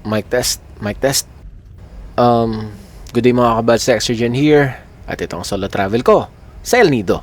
Mic test, mic test. Good day mga kabad, Exergen here. At itong solo travel ko sa El Nido.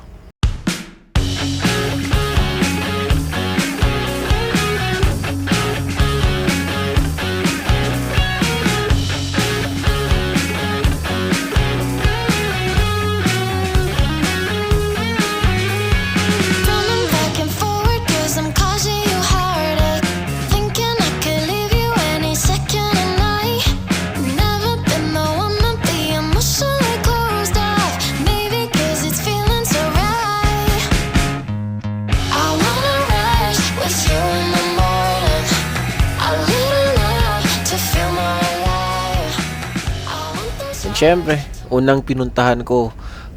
Siyempre, unang pinuntahan ko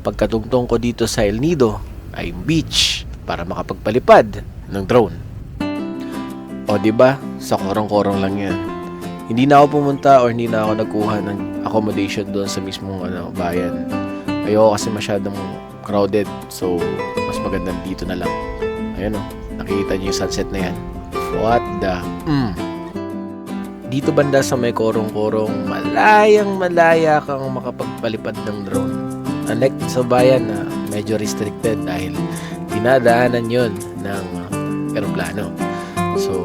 pagkatungtong ko dito sa El Nido ay beach para makapagpalipad ng drone. O diba, sa korong-korong lang yan. Hindi na ako pumunta or hindi na ako nagkuha ng accommodation doon sa mismong bayan. Ayoko kasi masyadong crowded, so mas magandang dito na lang. Ayun o, nakikita niyo yung sunset na yan. What the... Dito banda sa may korong-korong, malayang-malaya kang makapagpalipad ng drone. Unlike sa bayan na medyo restricted dahil dinadaanan yon ng eroplano. So,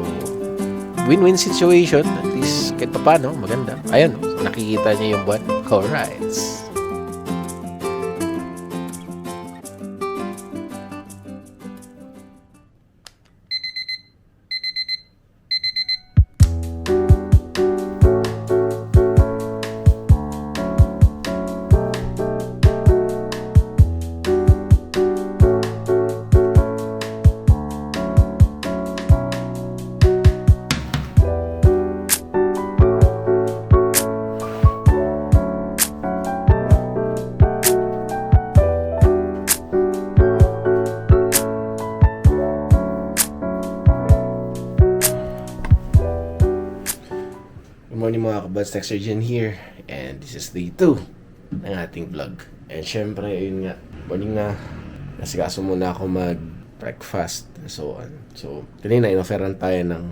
win-win situation. At least kahit pa paano, maganda. Ayun, nakikita niyo yung buwan. Alright. Good morning mga kabads, Exergen here. And this is day 2 ng ating vlog. And syempre, ayun nga, morning na. Nasikaso muna ako mag-breakfast and so on. So, kanina in-offeran tayo ng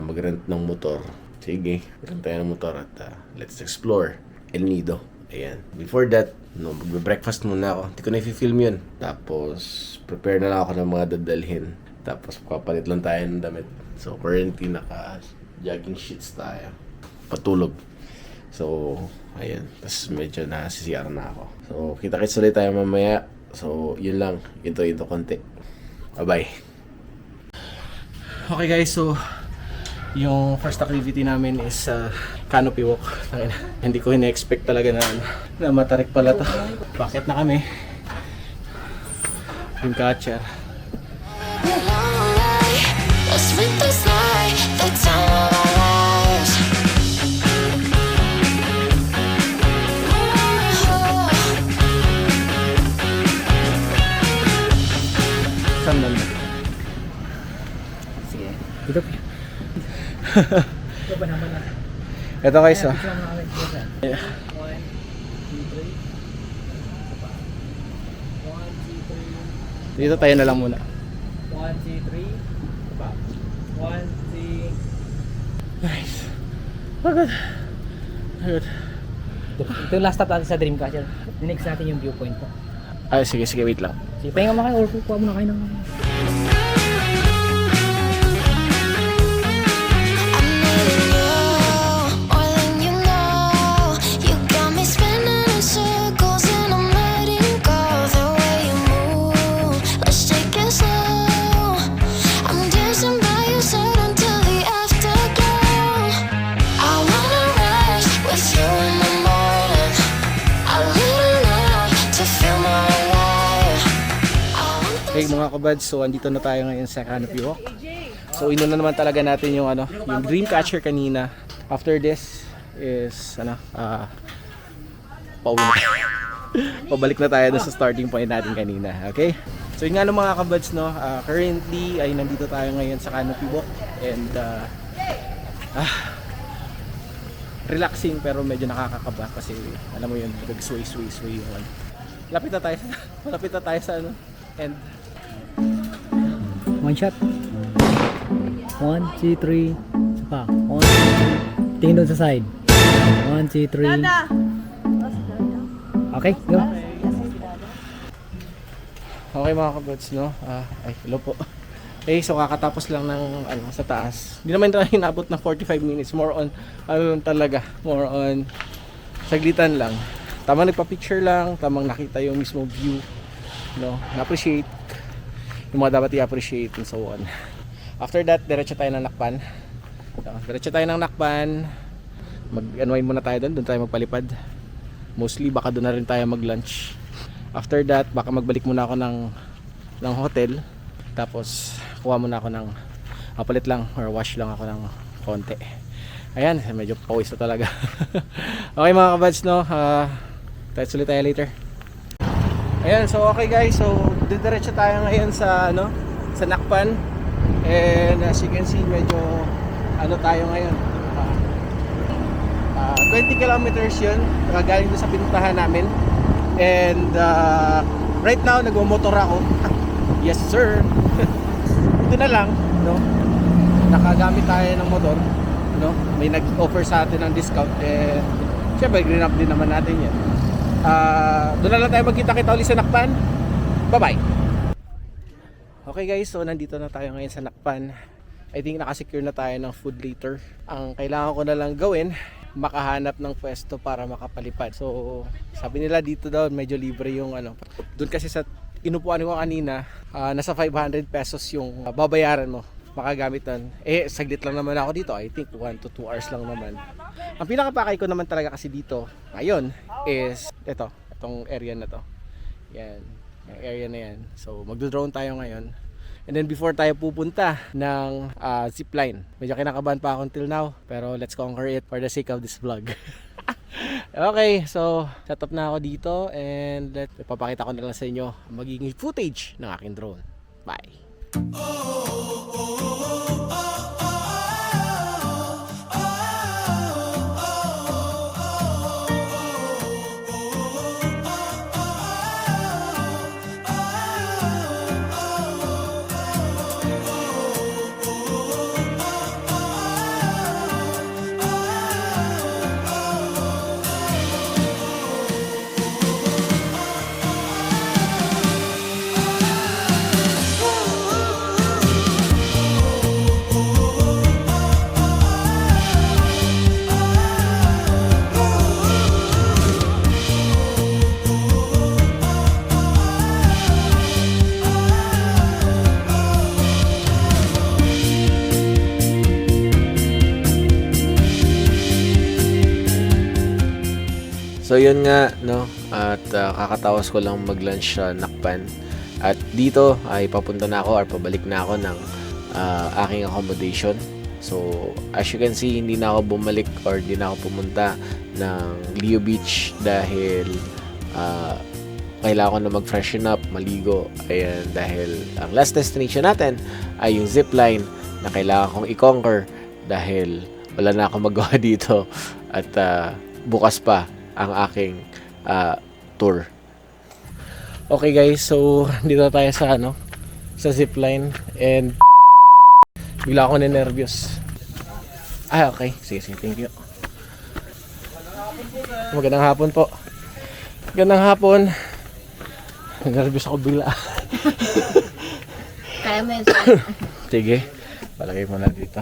mag-rent ng motor. Sige, rent tayo ng motor at let's explore El Nido. Ayan. Before that, mag-breakfast muna ako. Hindi ko na-film yun. Tapos, prepare na lang ako ng mga dadalhin. Tapos, papalit lang tayo ng damit. So, currently, naka-jogging sheets tayo. Patulog. So, ayan. Tapos medyo nasisiyar na ako. So, kita-kits ulit tayo mamaya. So, yun lang. Ito konti. Bye-bye. Okay guys, so yung first activity namin is canopy walk. Hindi ko ina-expect talaga na matarik pala to. Bakit na kami? Yung catcher. Let's make this night the time of our lives. Saan ba? Sige. Dito pa. Ito pa naman na. Ito guys, oh. 1, 2, 3. 1, 2, 3. Dito tayo na lang muna. 1, 2, 3. 1, 2. Nice. Good. Good. Ito yung last stop natin sa Dreamcatcher. Next natin yung viewpoint ko. Ay, sige, wait lang. Sige, pahinga mo kayo or kuha mo na kayo ng... Hey mga kabads, so andito na tayo ngayon sa canopy walk. So inuna naman talaga natin yung yung Dreamcatcher kanina. After this is pauwi na. Pabalik na tayo sa starting point natin kanina, okay? So yun nga mga kabads, no, currently ay nandito tayo ngayon sa canopy walk and relaxing pero medyo nakakakaba kasi alam mo yun, nag-sway yung Lapit na tayo sa and one shot. 1, 2, 3. Isa pa. 1, 2, 3. tingin doon sa side. 1, 2, 3. Okay, go. Okay mga kabuds, no? Ay, hello po. Okay, so kakatapos lang ng sa taas. Hindi naman tayo inabot ng 45 minutes. More on, talaga. More on, saglitan lang. Tamang nagpa-picture lang, tamang nakita yung mismo view. No? Na-appreciate yung mga dapat i-appreciate and so on. After that, diretso tayo ng Nakpan. Diretso tayo ng Nakpan. Mag-unwind muna tayo doon tayo magpalipad. Mostly, baka doon na rin tayo mag-lunch. After that, baka magbalik muna ako ng hotel. Tapos kuha muna ako ng palit lang or wash lang ako ng konti. Ayan, medyo pawis na talaga. Okay mga kabads, no? Let's ulit tayo later. Ayan, so okay guys, so didiretso tayo ngayon sa sa Nakpan. And as you can see, medyo tayo ngayon. 20 kilometers yun, nakagaling doon sa pinuntahan namin. And right now nagmo-motor ako. Yes sir. Ito na lang, no? Nakagamit tayo ng motor, no? May nag-offer sa atin ng discount, and syempre green up din naman natin yan. Doon na lang tayo magkita-kita ulit sa Nakpan. Bye bye. Okay guys, so nandito na tayo ngayon sa Nakpan. I think nakasecure na tayo ng food later. Ang kailangan ko na lang gawin, makahanap ng pwesto para makapalipad. So sabi nila dito daw medyo libre yung doon kasi sa inupuan ko kanina, nasa 500 pesos yung babayaran mo makagamit nun. Saglit lang naman ako dito. I think 1 to 2 hours lang naman. Ang pinakapakay ko naman talaga kasi dito ngayon is itong area na to. Yan, yung area na yan. So magdo-drone tayo ngayon. And then before tayo pupunta ng zipline, medyo kinakabahan pa ako until now, pero let's conquer it for the sake of this vlog. Okay, so set up na ako dito, and ipapakita ko na lang sa inyo ang magiging footage ng aking drone. Bye. So yun nga, no, at kakatawas ko lang mag-lunch sa Nakpan. At dito ay papunta na ako or pabalik na ako ng aking accommodation. So as you can see, hindi na ako bumalik or hindi na ako pumunta ng Leo Beach dahil kailangan ko na mag-freshen up, maligo. Ayan, dahil ang last destination natin ay yung zipline na kailangan kong i-conquer dahil wala na akong magawa dito at bukas pa ang aking tour. Okay guys, so dito tayo sa sa zipline, and bigla ako nervyos. Okay, sige, thank you. Magandang hapon po. Magandang hapon. Nervyos ako bigla. Kaya mo yun. Sige, palagay mo na dito.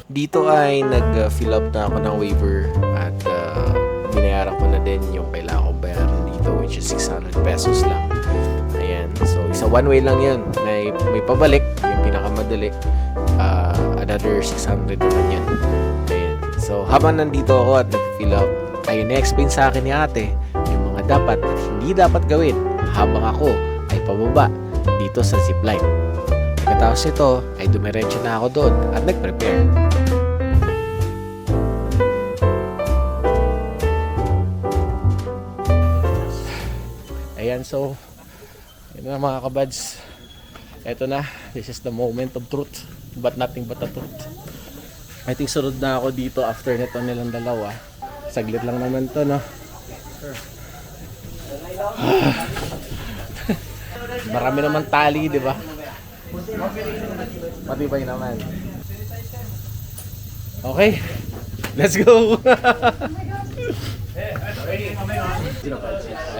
Dito ay nag-fill up na ako ng waiver at binayaran ko na din yung kailangan kong bayaran dito, which is 600 pesos lang. Ayan, so isa one way lang yun. May pabalik, yung pinakamadali, another 600 naman yan. Ayan, so habang nandito ako at nag-fill up, ay na-explain sa akin ni ate yung mga dapat at hindi dapat gawin habang ako ay pababa dito sa zipline. Pagkatapos nito ay dumiretso na ako doon at nag-prepare. Ayan, so yun na mga kabads, eto na, this is the moment of truth, but nothing but the truth. I think sunod na ako dito after nito nilang dalawa. Saglit lang naman to, no? Marami naman tali, di ba? Matibay naman. Okay, Let's go!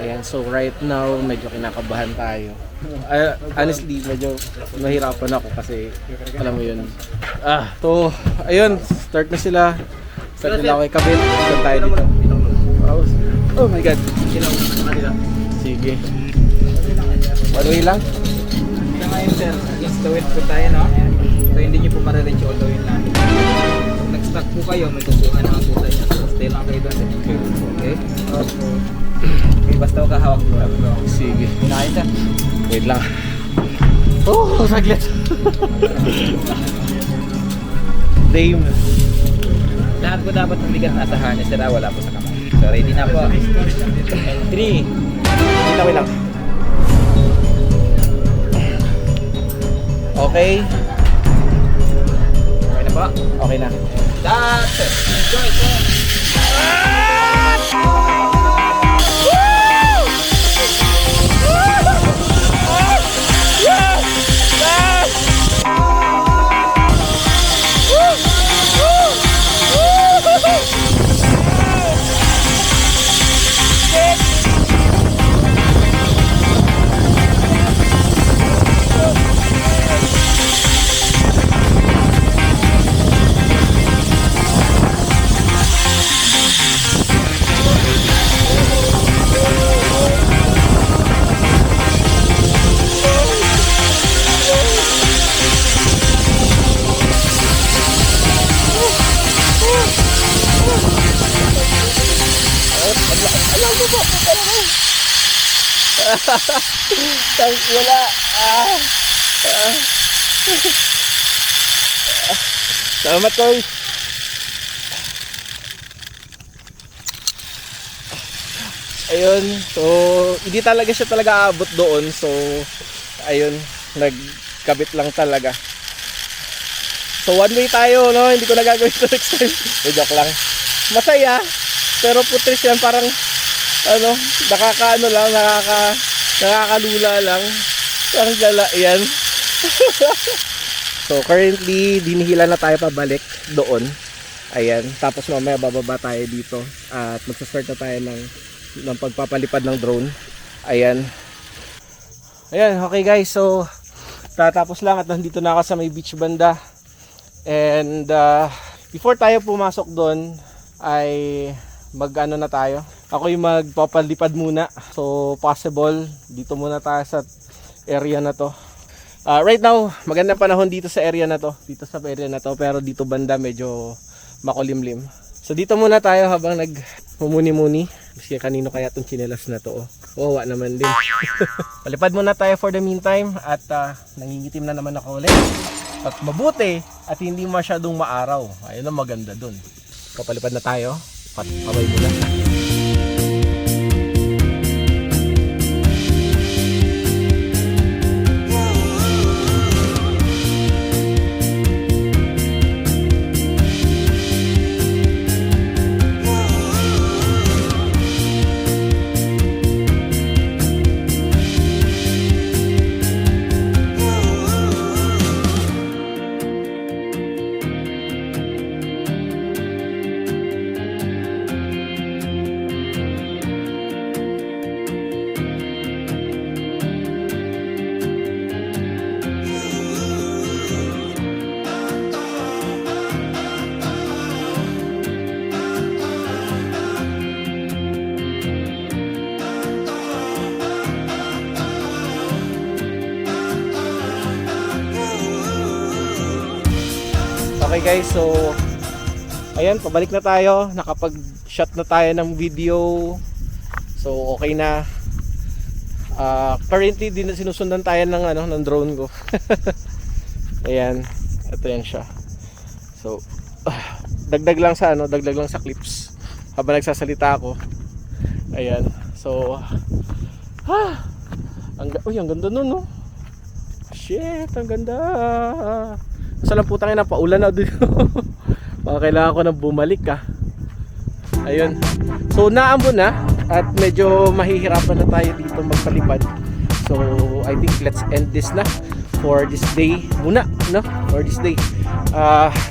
Ayan, so right now, medyo kinakabahan tayo. Honestly, medyo mahirapan ako kasi, alam mo yun. Ayun, start na sila. Start nila ako ikabit. Start tayo dito. Oh my God. Sige. One way lang? Ito ngayon sir, is the wind po tayo no? So hindi nyo po marireach all the way lang. Kung nag-stuck po kayo, may kukuha na ang pusa niya. So stay lang kayo doon. Okay? Okay, basta huwag kahawak po. Sige. Hinahin sir. Wait lang. Oh, saglit. Dame. Lahat po dapat ng bigat nasa harness sir, wala po sa kamay. So ready na po. And 3. Wait lang. Okay. Okay na po. Okay na. That's it. Enjoy sir. Wala. Salamat, Koy. Ayun, so hindi talaga siya aabot doon. So ayun, nagkabit lang talaga. So one way tayo, no? Hindi ko na gagawin ito next time. Joke lang. Masaya, pero putres yan, parang nakakalula lang. Parang gala yan. So currently, dinihila na tayo pabalik doon. Ayan, tapos mamaya bababa tayo dito at magsa-start na tayo ng pagpapalipad ng drone. Ayan. Ayan, okay guys, so tatapos lang at nandito na ako sa may beach banda. And before tayo pumasok doon ay mag-ano na tayo. Ako yung magpapalipad muna. So possible dito muna tayo sa area na to. Right now, magandang panahon dito sa area na to. Dito sa area na to, pero dito banda medyo makulimlim. So dito muna tayo habang nagmumuni-muni. Kasi kanino kaya tong chinelas na to. Wawa naman din. Palipad muna tayo for the meantime at nangingitim na naman ako ulit. At mabuti at hindi masyadong maaraw. Ayun ang maganda dun. Papalipad na tayo. Pabay muna. Okay guys, so ayan, pabalik na tayo. Nakapag-shot na tayo ng video. So okay na. Currently din sinusundan tayo ng drone ko. Ayan, ito yan siya. So dagdag lang sa clips habang nagsasalita ako. Ayan. So ang ganda nun, no? Shit, ang ganda. Sa lang putang ina, paulan na dito. Baka kailangan ko nang bumalik Ayun. So naambon na at medyo mahihirapan na tayo dito magpalipad. So I think let's end this na for this day muna, no? For this day.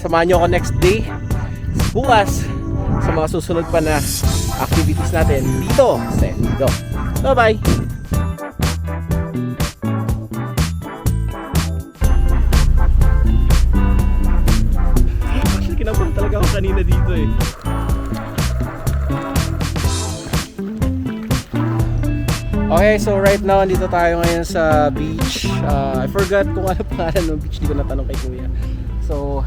Samahan nyo ako next day. bukas sa mga susunod pa na activities natin dito sa Elido. Bye-bye! Actually, kinabahan talaga ako kanina dito eh. Okay, so right now, andito tayo ngayon sa beach. I forgot kung ano pangalan ng beach, di ko natanong kay Kuya. So,